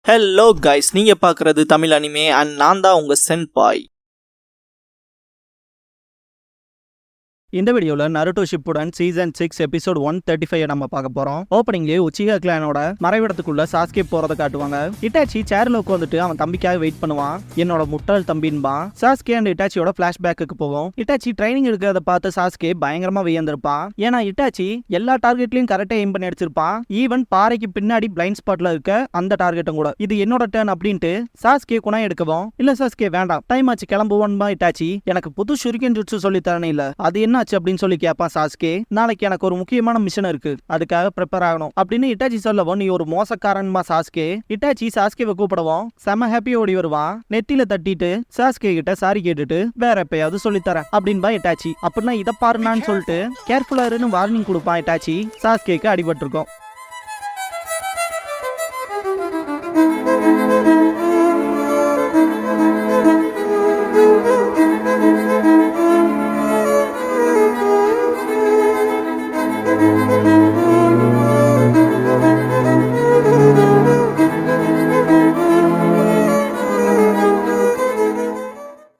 Hello guys, நீங்க பார்க்குறது Tamil anime and நான் தான் உங்க சென்பாய். இந்த வீடியோவில் நருட்டோ ஷிப்புடன் சீசன் 6 எபிசோட் 135 நம்ம பார்க்க போறோம். ஓப்பனிங்லேயே உச்சிகா கிளானோட மறைவிடத்துக்குள்ள சாஸ்கே போறத காட்டுவாங்க. இட்டாச்சி சேர்ல உட்காந்துட்டு அவன் தம்பிக்காக வெயிட் பண்ணுவான். என்னோட முட்டாள் தம்பின்பா. சாஸ்கே அண்ட் இட்டாச்சியோட பிளாஷ்பேக்கு போவோம். இட்டாச்சி ட்ரைனிங் எடுக்கிறத பார்த்து சாஸ்கே பயங்கரமா வியந்திருப்பான். ஏன்னா இட்டாச்சி எல்லா டார்கெட்லயும் கரெக்டா எய்ம் பண்ணி அடிச்சிருப்பான். ஈவன் பாறைக்கு பின்னாடி பிளைண்ட் ஸ்பாட்ல இருக்க அந்த டார்கெட்டும் கூட. இது என்னோட டர்ன் அப்படின்ட்டு சாஸ்கே குணா எடுக்கவும், இல்ல சாஸ்கே வேண்டாம், டைம் ஆச்சு கிளம்புவோன்பா இட்டாச்சி. எனக்கு புது ஷுரிகன் ஜுட்சு சொல்லி தரனே இல்ல, அது என்ன அப்படின்னு சொல்லி கேட்பான் சாஸ்கே. நாளைக்கு எனக்கு ஒரு முக்கியமான மிஷன் இருக்கு, அதுக்காக ப்ரிப்பேர் ஆகணும் அப்படின்னு இட்டாச்சி சொல்லவும், நீ ஒரு மோசக்காரன்பா சாஸ்கே. இட்டாச்சி சாஸ்கேவை கூப்பிடவும் செம ஹாப்பியா ஓடி வருவான். நெத்தில தட்டிட்டு சாஸ்கே கிட்ட சாரி கேட்டுட்டு வேற எப்பயாவது சொல்லித்தரேன் அப்படின்பா இட்டாச்சி. அப்படின்னா இதை பாருனான்னு சொல்லிட்டு கேர்ஃபுல்லா இருன்னு வார்னிங் கொடுப்பான் இட்டாச்சி. சாஸ்கேக்கு அடிபட்டு இருக்கும்.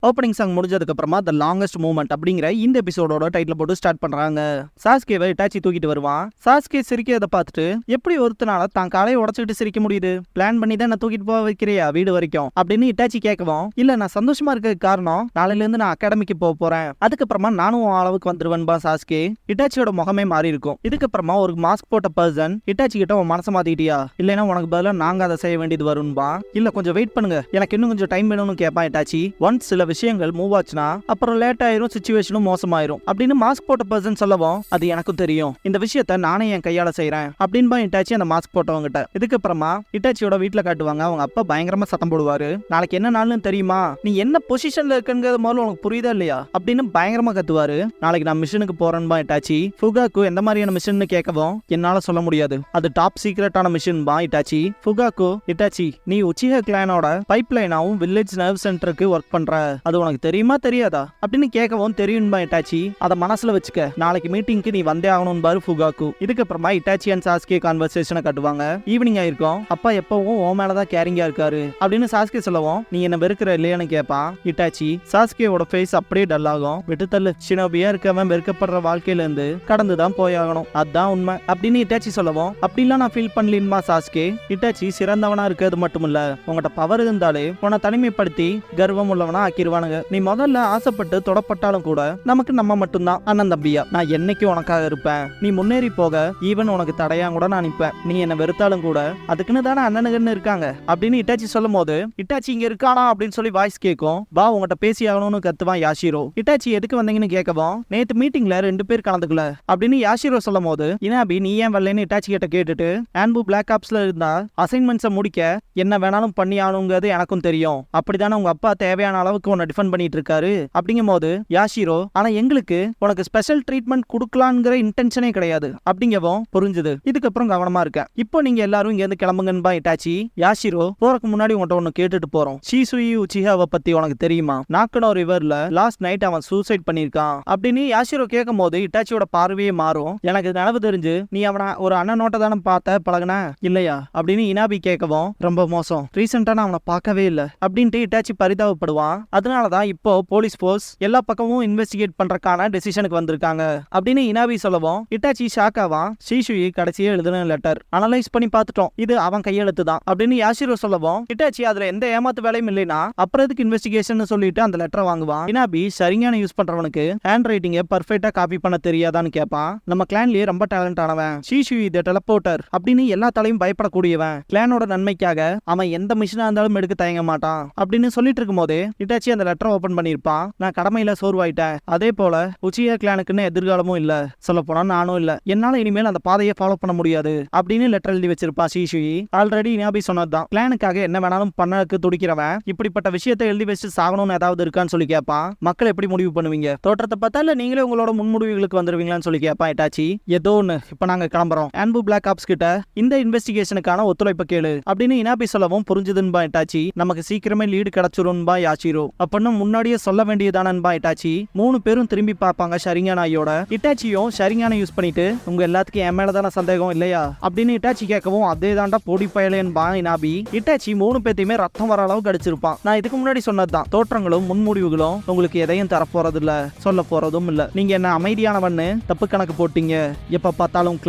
ஓப்பனிங் சாங் முடிஞ்சதுக்கு அப்புறமா த லாங்கஸ்ட் மூமெண்ட் அப்படிங்கிற இந்த எபிசோடோட டைட்டில் போட்டு ஸ்டார்ட் பண்றாங்க. சாஸ்கேவை இட்டாச்சி தூக்கிட்டு வருவான். சாஸ்கே சிரிக்கிறத பார்த்துட்டு எப்படி ஒருத்தனால தான் காலையை உடச்சிட்டு சிரிக்க முடியுது, பிளான் பண்ணி தான் நான் தூக்கிட்டு போக வைக்கிறியா வீடு வரைக்கும் அப்படின்னு இட்டாச்சி கேட்கவும், இல்ல நான் சந்தோஷமா இருக்கிறதுக்கு காரணம் நாளையில இருந்து நான் அகாடமிக்கு போக போறேன், அதுக்கப்புறமா நானும் அளவுக்கு வந்துருவேன்பா சாஸ்கே. இட்டாச்சியோட முகமே மாறி இருக்கும். இதுக்கப்புறமா ஒரு மாஸ்க் போட்ட பர்சன் இட்டாச்சி கிட்ட உன் மனசை மாத்திட்டியா, இல்லைன்னா உனக்கு பதிலாக நாங்க அதை செய்ய வேண்டியது வரும்பா. இல்ல கொஞ்சம் வெயிட் பண்ணுங்க, எனக்கு இன்னும் கொஞ்சம் டைம் வேணும்னு கேட்பான் இட்டாச்சி. ஒன்ஸ் சில விஷயங்கள் மூவ் ஆச்சுன்னா அப்புறம் லேட் ஆயிரும், சிச்சுவேஷனும் மோசமாயிரும் அப்படின்னு மாஸ்க் போட்ட பர்சன் சொல்லவும், அது எனக்கும் தெரியும், இந்த விஷயத்த நானே என் கையால செய்யறேன் அப்படின்பா இட்டாச்சி அந்த மாஸ்க் போட்டவங்கிட்ட. இதுக்கப்புறமா இட்டாச்சியோட வீட்டுல காட்டுவாங்க. அவங்க அப்பா பயங்கரமா சத்தம் போடுவாரு. நாளைக்கு என்ன நாள்னு தெரியுமா, நீ என்ன பொசிஷன்ல இருக்குங்கிறது முதல்ல உனக்கு புரியுதா இல்லையா அப்படின்னு பயங்கரமா கத்துவாரு. நாளைக்கு நான் மிஷனுக்கு போறேன்பா இட்டாச்சி. ஃபுகாக்கு எந்த மாதிரியான மிஷன் கேட்கவும், என்னால சொல்ல முடியாது, அது டாப் சீக்ரெட்டான மிஷன் பா இட்டாச்சி. ஃபுகாக்கு, இட்டாச்சி நீ உச்சிகா கிளானோட பைப் லைனாவும் வில்லேஜ் நர்வ் சென்டருக்கு ஒர்க் பண்ற, அது உனக்கு தெரியுமா தெரியாதா அப்படின்னு கேட்கவும், தெரியும்பா இட்டாச்சி, அதை மனசுல வச்சுக்க, நாளைக்கு மீட்டிங்க்கு நீ வந்தே ஆகணும் பாரு ஃபுகாக்கு. இதுக்கப்புறமா இட்டாச்சி அண்ட் சாஸ்கே கான்வர்சேஷனை காட்டுவாங்க. ஈவினிங் ஆயிருக்கும். அப்பா எப்பவும் ஓ மேலதான் கேரிங்கா இருக்காரு அப்படின்னு சாஸ்கே சொல்லவும், நீ என்ன வெறுக்கிற இல்லையான்னு கேட்பான் இட்டாச்சி. சாஸ்கேவோட ஃபேஸ் அப்படியே டல் ஆகும். விட்டுத்தள்ளு, ஷினோபியா இருக்கவன் வெறுக்கப்படுற வாழ்க்கையில இருந்து கடந்துதான் போயாகணும், அதுதான் உண்மை அப்படின்னு இட்டாச்சி சொல்லவும், அப்படிலாம் நான் ஃபீல் பண்ணலின்மா சாஸ்கே. இட்டாச்சி சிறந்தவனா இருக்கிறது மட்டும் இல்ல, உங்கள்கிட்ட பவர் இருந்தாலே உன்னை தனிமைப்படுத்தி கர்வம் உள்ளவனா ஆக்கிடுவானுங்க. நீ முதல்ல ஆசைப்பட்டு தொடப்பட்டாலும் கூட நமக்கு நம்ம மட்டும்தான் அண்ணன் தம்பியா. நான் என்னைக்கு உனக்காக இருப்பேன், நீ முன்னேறி போக ஈவன் உனக்கு தடையா கூட நான் நிப்பேன். நீ என்ன வெறுத்தாலும் கூட அதுக்குன்னு தானே அண்ணனுங்கன்னு இருக்காங்க அப்படின்னு இட்டாச்சி சொல்லும் போது, இட்டாச்சி இங்க இருக்கானா அப்படின்னு சொல்லி வாய்ஸ் கேட்கும். வா உங்ககிட்ட பேசி ஆகணும்னு கத்துவான் யாஷிரோ. இட்டாச்சி எதுக்கு வந்தீங்கன்னு கேட்கவும், நேத்து மீட்டிங்ல 2 பேர் கலந்துக்கல அப்படின்னு யாஷிரோ சொல்லும் போது, இனாபி நீ ஏன் வரலன்னு இட்டாச்சி கிட்ட கேட்டுட்டு, ஆன்பு பிளாக் ஆப்ஸ்ல இருந்தா அசைன்மெண்ட்ஸை முடிக்க என்ன வேணாலும் பண்ணி ஆகணுங்கிறது எனக்கும் தெரியும், அப்படித்தானே உங்க அப்பா தேவையான அளவுக்கு உன்னை டிஃபெண்ட் பண்ணிட்டு இருக்காரு அப்படிங்கும் போது யாஷிரோ, ஆனா எங்களுக்கு உனக்கு ஸ்பெஷல் ட்ரீட்மெண்ட் கொடுக்கலாங்கிற இன்டென்ஷனே கிடையாது அப்படிங்கவும் புரிஞ்சுது. இதுக்கப்புறம் கவனமா இருக்கேன். இப்போ நீங்க எல்லாரும் இங்க இருந்து கிளம்புங்கன்பா இட்டாச்சி. யாஷிரோ, போறதுக்கு முன்னாடி உன்கிட்ட ஒன்னு கேட்டுட்டு போறோம். ஷீசுயி உச்சிஹாவை பத்தி உனக்கு தெரியுமா, நாக்கனோ ரிவர்ல லாஸ்ட் நைட் அவன் சூசைட் பண்ணிருக்கான் அப்படின்னு யாஷிரோ கேட்கும் போது இட்டாச்சியோட பார்வையே மாறும். எனக்கு நினைவு தெரிஞ்சு நீ அவனை ஒரு அண்ணனோட்ட தானே பார்த்த பழகுன இல்லையா அப்படின்னு இனாபி கேட்கவும், ரொம்ப மோசம், ரீசெண்டா நான் அவனை பார்க்கவே இல்லை அப்படின்ட்டு இட்டாச்சி பரிதாபப்படுவான். அதனாலதான் இப்போ போலீஸ் ஃபோர்ஸ் எல்லா பக்கமும் இன்வெஸ்டிகேட் பண்றதுக்கான டெசிஷனுக்கு வந்திருக்காங்க அப்படின்னு இனாபி சொல்லவும், இட்டாச்சி ஷாக் ஆவான். ஷீசுயி கடைசியே எழுதின லெட்டர் அனலைஸ் பண்ணி பார்த்துட்டோம், இது அவன் கையெழுத்து தான் அப்படின்னு யாஷிரோ சொல்லவும், இட்டாச்சி அதுல எந்த ஏமாத்து வேலையும் இல்லைனா அப்புறம் எதுக்கு இன்வெஸ்டிகேஷன் சொல்லிட்டு அந்த லெட்டரை வாங்குவான். இனாபி சரியான யூஸ் பண்றவனுக்கு ஹேண்ட் ரைட்டிங்கை பர்ஃபெக்ட்டா காப்பி பண்ண தெரியாதான்னு கேட்பான். நம்ம கிளான்லயே ரொம்ப டேலண்ட் ஆனவன் ஷீசுயி தி டெலபோர்ட்டர் அப்படின்னு எல்லா தலையும் பயப்படக்கூடியவன், கிளானோட நன்மைக்காக அவன் எந்த மிஷினா இருந்தாலும் எடுக்க தயங்க மாட்டான் அப்படின்னு சொல்லிட்டு இருக்கும் போதே இட்டாச்சி அந்த லெட்டரை ஓபன் பண்ணிருப்பான். நான் கடமையில சோர்வாயிட்டேன், அதே போல உச்சியா கிளானுக்குன்னு எதிர்காலமும் இல்ல, சொல்ல போனா நானும் இல்ல, என்னால இனிமேல் அந்த பாதையை ஃபாலோ பண்ண முடியாது அப்படின்னு லெட்டர் எழுதி வச்சிருப்பான் ஷீசுயி. ஆல்ரெடி இனாபி சொன்னதுதான், கிளானுக்காக என்ன வேணாலும் பண்ணக்கு துடிக்கிறவன் இப்படிப்பட்ட விஷயத்தை எழுதி வச்சு சாகணும்னு ஏதாவது இருக்கான்னு சொல்லி கேட்பான். மக்கள் எப்படி முடிவு பண்ணுவீங்க, தோற்றத்தை பார்த்தா இல்ல நீங்களே உங்களோட முன்முடிவுகளுக்கு வந்துருவீங்களான்னு சொல்லி கேட்பான் இட்டாச்சி. ஏதோ ஒண்ணு, இப்ப நாங்க கிளம்புறோம், ஆன்பு பிளாக் ஆப்ஸ் கிட்ட இந்த இன்வெஸ்டிகேஷனுக்கான ஒத்துழைப்பு கேளு அப்படின்னு இனாபி சொல்லவும் புரிஞ்சுதுன்பா இட்டாச்சி. நமக்கு சீக்கிரமே லீடு கிடைச்சிரும்பா யாஷிரோ. அப்ப அப்பன்னு முன்னாடியே சொல்ல வேண்டியதானன்பா இட்டாச்சி. 3 பேரும் திரும்பி பார்ப்பாங்க ஷரிங்கான் ஐயோட. இட்டாச்சியும் ஷரிங்கானை யூஸ் பண்ணிட்டு உங்க எல்லாத்துக்கும் என் மேலதான சந்தேகம் இல்லையா அப்படின்னு இட்டாச்சி கேட்கவும் அதே தாண்டா பொடி பயலேன்பா இனாபி. இட்டாச்சி 3 பேத்தையுமே ரத்தம் வர அளவுக்கு அடிச்சிருப்பான். நான் இதுக்கு முன்னாடி சொன்னதுதான், தோற்றங்களும் முன்முடிவுகளும் உங்களுக்கு எதையும் தரப்போறது இல்ல, சொல்ல போறதும் இல்ல. நீங்க என்ன அமைதியானவன்னு தப்பு கணக்கு போட்டீங்க. எப்ப பார்த்தாலும்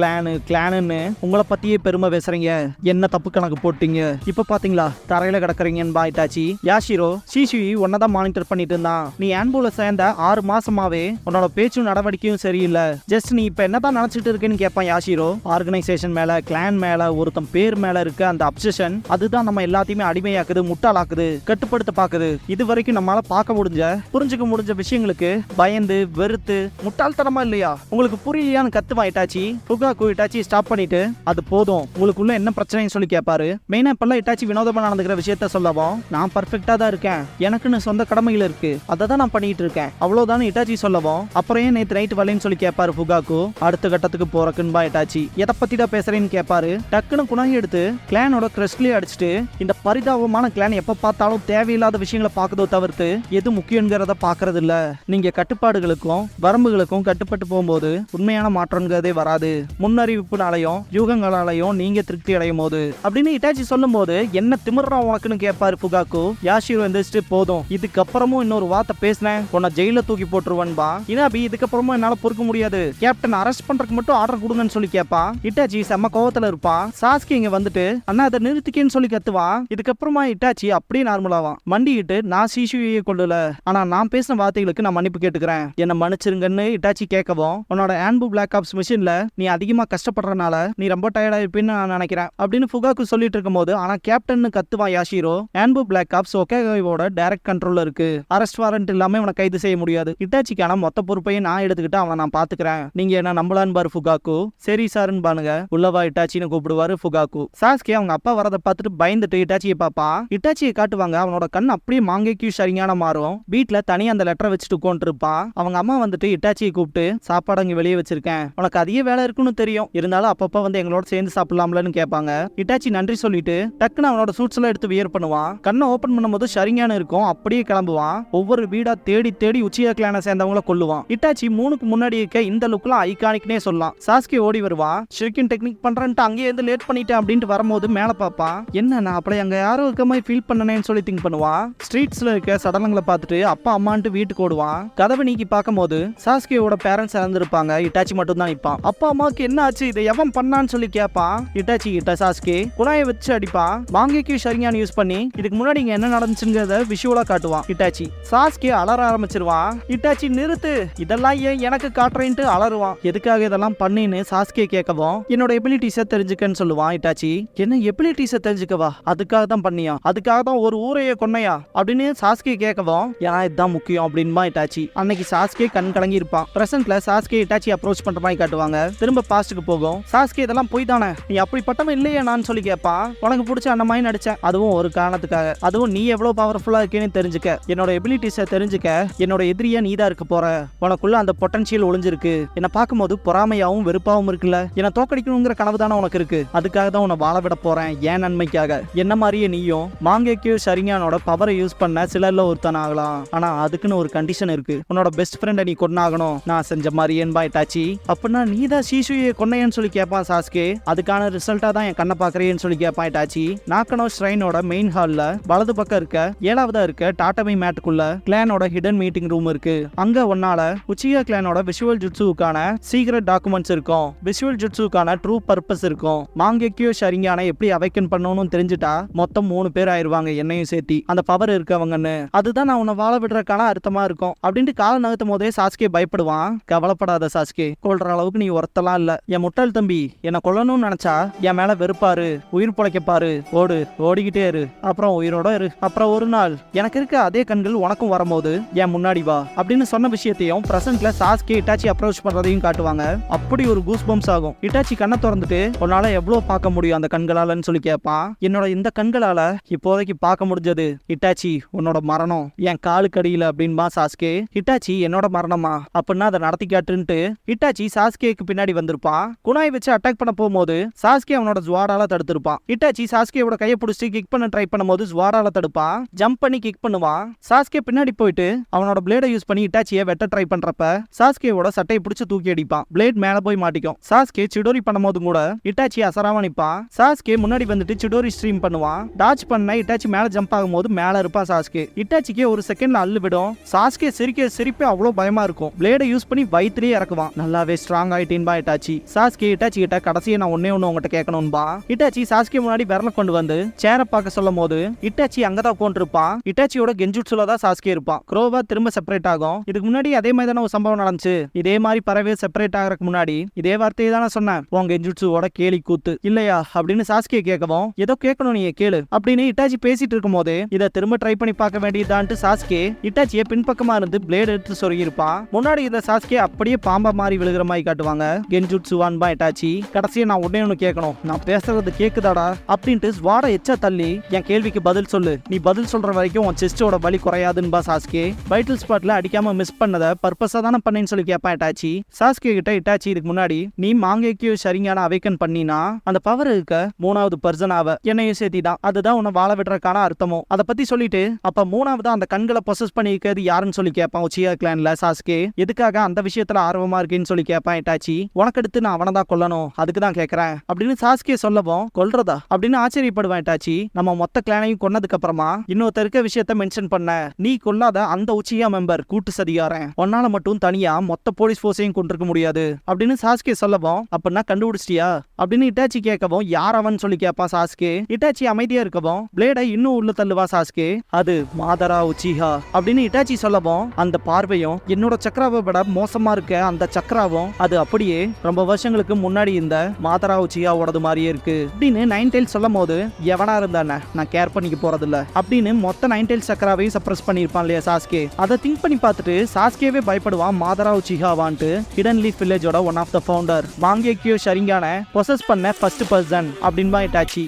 கிளானுன்னு உங்களை பத்தியே பெருமை பேசுறீங்க. என்ன தப்பு கணக்கு போட்டீங்க, இப்ப பாத்தீங்களா தரையில கிடக்குறீங்கன்னு பாய்ட்டாச்சி. யாஷிரோ சிஷுயி உன்னதான் மானிட்டர் பண்ணிட்டு இருந்தான். நீ ஆன்போல சேர்ந்த 6 மாசமாவே உன்னோட பேச்சும் நடவடிக்கையும் சரியில்லை. ஜஸ்ட் நீ இப்ப என்னதான் நினைச்சிட்டு இருக்கேன்னு கேட்பான் யாஷிரோ. ஆர்கனைசேஷன் மேல, கிளான் மேல, ஒருத்தன் பேர் மேல இருக்க அந்த அப்சஷன் அதுதான் நம்ம எல்லாத்தையுமே அடிமையாக்குது, முட்டாளாக்குது, கட்டுப்படுத்த பாக்குது. இது வரைக்கும் நம்மளால பார்க்க முடிஞ்ச, புரிஞ்சுக்க முடிஞ்ச விஷயங்களுக்கு பயந்து வெறுத்து முட்டாள்தனமா இல்லையா உங்களுக்கு புரியலையான்னு கத்துவான் இட்டாச்சி. ஃபுகாகு இட்டாச்சி ஸ்டாப் பண்ணிட்டு அது போதும், உங்களுக்குள்ள என்ன பிரச்சனைன்னு சொல்லி கேட்பாரு. மெயினா இப்பெல்லாம் இட்டாச்சி வினோதமா நடந்துக்கிற விஷயத்த சொல்லவும், நான் பர்ஃபெக்டா தான் இருக்கேன், எனக்குன்னு சொந்த கடமைகள் இருக்கு, அதை தான் நான் பண்ணிட்டு இருக்கேன், அவ்வளவுதான் இட்டாச்சி சொல்லவும், அப்புறம் ஏன் நேற்று நைட் வரலன்னு சொல்லி கேட்பாரு ஃபுகாகு. அடுத்த கட்டத்துக்கு போறக்குன்பா இட்டாச்சி. எதை பத்திடா பேசுறேன்னு கேட்பாரு. டக்குன்னு குணாகி எடுத்து கிளானோட கிறிஸ்ட்லயே அடிச்சுட்டு, இந்த பரிதாபமான கிளான் எப்ப பார்த்தாலும் தேவையில்லாத விஷயங்களை பார்க்கதோ தவிர்த்து எது முக்கியங்கிறத பாக்குறது இல்ல. நீங்க கட்டுப்பாடுகளுக்கும் வரம்புகளுக்கும் கட்டுப்பட்டு போகும்போது உண்மையான மாற்றங்கிறதே வராது. முன்னறிவிப்புனாலையும் யூகங்களாலையும் நீங்க திருப்தி அடையும் போது அப்படின்னு இட்டாச்சி சொல்லும் போது, என்ன திமிர்றா உனக்குன்னு கேட்பாரு ஃபுகாகு. யாஷிரோ எந்திரிச்சிட்டு போதும், இதுக்கப்புறமும் இன்னொரு வார்த்தை பேசினேன் உன்னை ஜெயில தூக்கி போட்டுருவன்பா. இனாபி இதுக்கப்புறமும் என்னால பொறுக்க முடியாது, கேப்டன் அரெஸ்ட் பண்றதுக்கு மட்டும் ஆர்டர் கொடுங்கன்னு சொல்லி கேட்பா. இட்டாச்சி செம்ம கோவத்துல இருப்பா. சாஸ்கி இங்க வந்துட்டு அண்ணா அதை நிறுத்திக்கன்னு சொல்லி கத்துவா. இதுக்கப்புறமா இட்டாச்சி அப்படியே நார்மலாவான். மண்டிட்டு நான் சிஷுயை கொள்ளல, ஆனா நான் பேசின வார்த்தைகளுக்கு நான் மன்னிப்பு கேட்டுக்கிறேன், என்ன மன்னிச்சிருங்கன்னு இட்டாச்சி கேட்கவும், உன்னோட ஆன்பு பிளாக் ஆப்ஸ் மிஷின்ல நீ அதிகமா கஷ்டப்படுறதுனால நீ ரொம்ப டயர்டா இருப்பேன்னு நான் நினைக்கிறேன் அப்படின்னு ஃபுகாகு சொல்லிட்டு இருக்கும் போது, ஆனா கேப்டன் கத்துவான் யாஷிரோ. ஆன்பு பிளாக் ஆப்ஸ் ஒகேகாவோட டைரக்ட் கண்ட்ரோல்ல இருக்கு, அரெஸ்ட் வாரண்ட் இல்லாம இவனை கைது செய்ய முடியாது. இட்டாச்சிக்கான மொத்த பொறுப்பையும் நான் எடுத்துக்கிட்டு அவனை நான் பாத்துக்கிறேன், நீங்க என்ன நம்பலான்னு பாரு ஃபுகாகு. சரி சாருன்னு பானுங்க. உள்ளவா இட்டாச்சின்னு கூப்பிடுவாரு ஃபுகாகு. சாஸ்கி அவங்க அப்பா வரதை பார்த்துட்டு பயந்துட்டு இட்டாச்சியை பாப்பா. இட்டாச்சியை காட்டுவாங்க. அவனோட கண் அப்படியே மாங்கைக்கு சரியான மாறும். வீட்டுல தனியா அந்த லெட்டரை வச்சுட்டு உட்காந்து இருப்பான். அவங்க அம்மா வந்துட்டு இட்டாச்சியை கூப்பிட்டு, சாப்பாடு அங்க வெளியே வச்சிருக்கேன், உனக்கு அதிக வேலை இருக்குன்னு தெரியும், இருந்தாலும் அப்பப்ப வந்து எங்களோட சேர்ந்து சாப்பிடலாம்லன்னு கேட்பாங்க. இட்டாச்சி நன்றி சொல்லிட்டு டக்குன்னு அவனோட சூட்ஸ் எல்லாம் எடுத்து வியர் பண்ணுவான். கண்ணை ஓபன் பண்ணும்போது ஷரிங்கான் இருக்கும். அப்படியே கிளம்புவான். ஒவ்வொரு வீடா தேடி தேடி உச்சியா கிளான சேர்ந்தவங்கள கொல்லுவான். இட்டாச்சி 3க்கு முன்னாடி இருக்க இந்த லுக்லாம் ஐகானிக்னே சொல்லலாம். சாஸ்கி ஓடி வருவான். ஷிரிக்கின் டெக்னிக் பண்றேன்ட்டு அங்கேயே இருந்து லேட் பண்ணிட்டேன் அப்படின்ட்டு வரும்போது மேல பாப்பான். என்ன நான் அப்படியே அங்க யாரோ இருக்க மாதிரி ஃபீல் பண்ணனேன்னு சொல்லி திங்க் பண்ணுவான். ஸ்ட்ரீட்ஸ்ல இருக்க சடலங்களை பார்த்துட்டு அப்பா அம்மான்ட்டு வீட்டுக்கு ஓடுவான். கதவை நீக்கி பார்க்கும்போது சாஸ்கியோட பேரண்ட்ஸ் இறந்துருப்பாங்க. இட்டாச்சி மட்டும் தான் நிப்பான். அப்பா அம்மாவுக்கு என்ன ஆச்சு, இதை எவன் பண்ணான்னு சொல்லி கேட்பான். இட்டாச்சி கிட்ட சாஸ்கி குணாயை வச்சு அடிப்பான். மாங்கைக்கு ஷரிங்கான் யூஸ் பண்ணி இதுக்கு முன்னாடி இங்க என்ன நடந்துச்சுங்கிறத விஷுவலா காட்டுவான். இட்டாச்சி சாஸ்கி அலற ஆரம்பிச்சிருவான். இட்டாச்சி நிறுத்து, இதெல்லாம் ஏன் எனக்கு காட்டுறேன்ட்டு அலறுவான். எதுக்காக இதெல்லாம் பண்ணின்னு சாஸ்கியை கேட்கவும், என்னோட எபிலிட்டிஸை தெரிஞ்சுக்கன்னு சொல்லுவான். இட்டாச்சி என்ன எபிலிட்டிஸை தெரிஞ்சுக்கவா, அதுக்காக தான் பண்ணியா, அதுக்காக தான் ஒரு ஊரையே கொன்னையா அப்படின்னு சாஸ்கியை கேட்கவும், ஏன்னா இதுதான் முக்கியம் அப்படின்பா இட்டாச்சி. அன்னைக்கு சாஸ்கி கண் கலங்கி இருப்பான். பிரசன்ட்ல சாஸ்கி இட்டாச்சி அப்ரோச் பண்ற மாதிரி காட்டுவாங்க. திரும்ப பாஸ்டுக்கு போகும். சாஸ்கி இதெல்லாம் போய் தானே, நீ அப்படிப்பட்டவன் இல்லையே நான் சொல்லி கேட்பான். உனக்கு பிடிச்ச அந்த மாதிரி நடிச்சேன், அதுவும் ஒரு காரணத்துக்காக, அதுவும் நீ எவ்வளவு பவர்ஃபுல்லா இருக்கேன்னு தெரிஞ்சுக்க, என்னோட எபிலிட்டிஸை தெரிஞ்சுக்க, என்னோட எதிரியா நீ தான் இருக்க போற, உனக்குள்ள அந்த பொட்டன்ஷியல் ஒளிஞ்சிருக்கு, என்ன பார்க்கும்போது பொறாமையாவும் வெறுப்பாவும் இருக்குல்ல, என்ன தோக்கடிக்கணுங்கிற கனவு தானே உனக்கு இருக்கு, அதுக்காக தான் உன்னை வாழ விட போறேன், ஏன் நன்மைக்காக. என்ன மாதிரியே நீயும் மாங்கேக்கு ஷரிங்கானோட பவரை யூஸ் பண்ண சிலர்ல ஒருத்தன் ஆகலாம், ஆனா அதுக்குன்னு ஒரு கண்டிஷன் இருக்கு, உன்னோட பெஸ்ட் ஃப்ரெண்டை நீ கொன்னாகணும், நான் செஞ்ச மாதிரியேன்பா இட்டாச்சி. அப்படின்னா நீ தான் சீசுயை கொன்னையன்னு சொல்லி கேட்பான் சாஸ்கே. அதுக்கான ரிசல்ட்டா தான் என் கண்ணை பாக்குறேன்னு சொல்லி கேட்பான் இட்டாச்சி. நாக்கனோ ஷ்ரைனோட மெயின் ஹால்ல வலது பக்கம் இருக்க 7ஆவதா இருக்க டாட்டமி மேட்டுக்குள்ள கிளானோட ஹிடன் மீட்டிங் ரூம் இருக்கு. அங்க ஒன்னால உச்சியா கிளானோட விஷுவல் ஜுட்ஸுக்கான சீக்ரெட் டாக்குமெண்ட்ஸ் இருக்கும், விஷுவல் ஜுட்ஸுக்கான ட்ரூ பர்பஸ் இருக்கும். மாங்கேக்கியோ ஷரிங்கானை எப்படி அவைக்கன் பண்ணணும்னு தெரிஞ்சுட்டா மொத்தம் 3 பேர் ஆயிருவாங்க, என்னையும் சேர்த்தி, அந்த பவர் இருக்கவங்கன்னு. அதுதான் நான் உன்னை வாழ விடுறதுக்கான அர்த்தமா இருக்கும் அப்படின்ட்டு கால நகர்த்தும் போதே சாஸ்கே பயப்படுவான். கவலைப்படாத சாஸ்கே, கொல்ற அளவுக்கு நீ ஒருத்தலாம் இல்ல, என் முட்டாள் தம்பி, என்ன கொல்லணும்னு நினைச்சா என் மேல வெறுப்பாரு, உயிர் பொழைக்கப்பாரு, ஓடு, ஓடிக்கிட்டே இரு, அப்புறம் உயிரோட இரு, அப்புறம் ஒரு நாள் எனக்கு இருக்க அதே கண்கள் உனக்கும் வரும்போது என் முன்னாடி வா அப்படின்னு சொன்ன விஷயத்தையும் பிரசன்ட்ல சாஸ்கே இட்டாச்சி அப்ரோச் பண்றதையும் காட்டுவாங்க. அப்படி ஒரு கூஸ் பம்ப்ஸ் ஆகும். இட்டாச்சி கண்ணை திறந்துட்டு உன்னால எவ்வளவு பார்க்க முடியும் அந்த கண்களாலன்னு சொல்லி கேட்பான். என்னோட இந்த கண்களால இப்போதைக்கு பார்க்க முடிஞ்சது இட்டாச்சி உன்னோட மரணம் என் காலுக்கு அடியில அப்படின்பா சாஸ்கே. இட்டாச்சி என்னோட மரணமா, அப்படின்னா அதை நடத்தி காட்டுன்ட்டு இட்டாச்சி சாஸ்கேக்கு பின்னாடி வந்திருப்பான். குணாய் வச்சு அட்டாக் பண்ண போகும்போது சாஸ்கே அவனோட ஜுவாடால தடுத்திருப்பான். இட்டாச்சி சாஸ்கேயோட கையை பிடிச்சி கிக் பண்ண ட்ரை பண்ணும்போது ஜுவாடால தடுப்பான். ஜம்ப் பண்ணி கிக் பண்ணுவான். வந்துருவான். சாஸ்கே பின்னாடி போயிட்டு அவனோட பிளேடை யூஸ் பண்ணி இட்டாச்சியை வெட்ட ட்ரை பண்றப்ப சாஸ்கேவோட சட்டையை பிடிச்சு தூக்கி அடிப்பான். பிளேட் மேல போய் மாட்டிக்கும். சாஸ்கே சிடோரி பண்ணும்போது கூட இட்டாச்சி அசராம நிப்பான். சாஸ்கே முன்னாடி வந்துட்டு சிடோரி ஸ்ட்ரீம் பண்ணுவான். டாச் பண்ண இட்டாச்சி மேல ஜம்ப் ஆகும்போது மேல இருப்பான் சாஸ்கே. இட்டாச்சிக்கு ஒரு செகண்ட்ல அள்ளு விடும். சாஸ்கே சிரிப்பே அவ்வளவு பயமா இருக்கும். பிளேடை யூஸ் பண்ணி வயிற்றுலயே இறக்குவான். நல்லாவே ஸ்ட்ராங் ஆயிட்டேன்பா இட்டாச்சி. சாஸ்கே இட்டாச்சி கிட்ட கடைசியை நான் ஒன்னே ஒண்ணு உங்ககிட்ட கேட்கணும்பா. இட்டாச்சி சாஸ்கே முன்னாடி விரல கொண்டு வந்து சேரை பார்க்க சொல்லும் போது இட்டாச்சி அங்கதான் உட்காந்துருப்பான். இட்டாச்சியோட கெஞ்சுட்சுல தான் சாஸ்கே இருப்பான். குரோவா திரும்ப செப்பரேட் ஆகும். இதுக்கு முன்னாடி அதே மாதிரி தானே ஒரு சம்பவம் நடந்துச்சு. இதே மாதிரி பறவை செப்பரேட் ஆகிறதுக்கு முன்னாடி இதே வார்த்தையை தானே சொன்னேன், உங்க கெஞ்சுட்சுவோட கேலி கூத்து இல்லையா அப்படின்னு சாஸ்கே கேட்கவும், ஏதோ கேட்கணும் நீ கேளு அப்படின்னு இட்டாச்சி பேசிட்டு இருக்கும் போது இதை திரும்ப ட்ரை பண்ணி பார்க்க வேண்டியதான்ட்டு சாஸ்கே இட்டாச்சியை பின்பக்கமா இருந்து பிளேட் எடுத்து சொருகி இருப்பான். முன்னாடி இதை சாஸ்கே அப்படியே பாம்பா மாறி விழுகிற மாதிரி காட்டுவாங்க. கெஞ்சுட்சுவான்பா இட்டாச்சி. கடைசியா நான் உடனே ஒன்று கேட்கணும், நான் பேசுறது கேக்குதாடா அப்படின்ட்டு ஸ்வாட எச்சா தள்ளி என் கேள்விக்கு பதில் சொல்லு, நீ பதில் சொல்ற வரைக்கும் உன் செஸ்டோட வலி குறையாதுன்பா சாஸ்கே. வைட்டல் ஸ்பாட்ல அடிக்காம மிஸ் பண்ணதை பர்பஸா தானே பண்ணேன்னு சொல்லி கேட்பான் இட்டாச்சி. சாஸ்கே கிட்ட இட்டாச்சி இதுக்கு முன்னாடி நீ மாங்கேக்கியோ ஷரிங்கான அவேக்கன் பண்ணினா அந்த பவர் இருக்க மூணாவது பர்சன் ஆவ என்னையும் சேர்த்திதான், அதுதான் உன்னை வாழ விடுறதுக்கான அர்த்தமோ. அதை பத்தி சொல்லிட்டு அப்ப மூணாவது அந்த கண்களை பொசஸ் பண்ணிருக்கிறது யாருன்னு சொல்லி கேட்பான் உச்சியா கிளான்ல சாஸ்கே. எதுக்காக அந்த விஷயத்துல ஆர்வமா இருக்கேன்னு சொல்லி கேட்பான் இட்டாச்சி. உனக்கு எடுத்து நான் அவனை தான் கொல்லணும், அதுக்கு தான் கேட்கறேன் அப்படின்னு சாஸ்கே சொல்லவும், கொல்றதா அப்படின்னு ஆச்சரியப்படுவான் இட்டாச்சி. நம்ம மொத்த கிளானையும் கொன்னதுக்கு அப்புறமா இன்னொருத்த இருக்க விஷயத்த மென்ஷன் பண்ண, நீ கொல்லாத அந்த உச்சியா மெம்பர் கூட்டு சதிகாரன், உன்னால மட்டும் தனியா மொத்த போலீஸ் போர்ஸையும் கொண்டிருக்க முடியாது அப்படின்னு சாஸ்கே சொல்லவும், அப்படின்னா கண்டுபிடிச்சிட்டியா அப்படின்னு இட்டாச்சி கேட்கவும், யார் அவன் சொல்லி கேட்பான் சாஸ்கே. இட்டாச்சி அமைதியா இருக்கவும் பிளேடை இன்னும் உள்ள தள்ளுவா சாஸ்கே. அது மாதரா உச்சிஹா அப்படின்னு இட்டாச்சி சொல்லவும், அந்த பார்வையும் என்னோட சக்கராவை விட மோசமா இருக்க அந்த சக்கராவும் அது அப்படியே ரொம்ப வருஷங்களுக்கு முன்னாடி இந்த மாதரா உச்சிஹாவோடது மாதிரியே இருக்கு அப்படின்னு நைன் டெய்ல்ஸ் சொல்லும் போது, எவனா இருந்தானே நான் கேர் பண்ணிக்க போறதில்ல அப்படின்னு மொத்த நைன் டெய்ல்ஸ் சக்கராவையும் சப்ரஸ் பண்ணிருப்பான் இல்லையா சாஸ்கே. அதை திங்க் பண்ணி பார்த்துட்டு சாஸ்கேவே பயப்படுவான் மாதரா உச்சிஹாவான்ட்டு. ஹிடன் லீஃப் வில்லேஜோட one of the founder Mangekyo ஷரிங்கான பொசஸ் பண்ண ஃபர்ஸ்ட் பர்சன் அப்படின்பா இட்டாச்சி.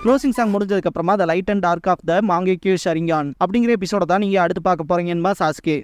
க்ளோசிங் சாங் முடிஞ்சதுக்கு அப்புறமா the light and dark of the Mangekyo Sharingan அப்படிங்கிற எபிசோட தான் நீங்க அடுத்து பார்க்க போறீங்கன்னு சாஸ்கே.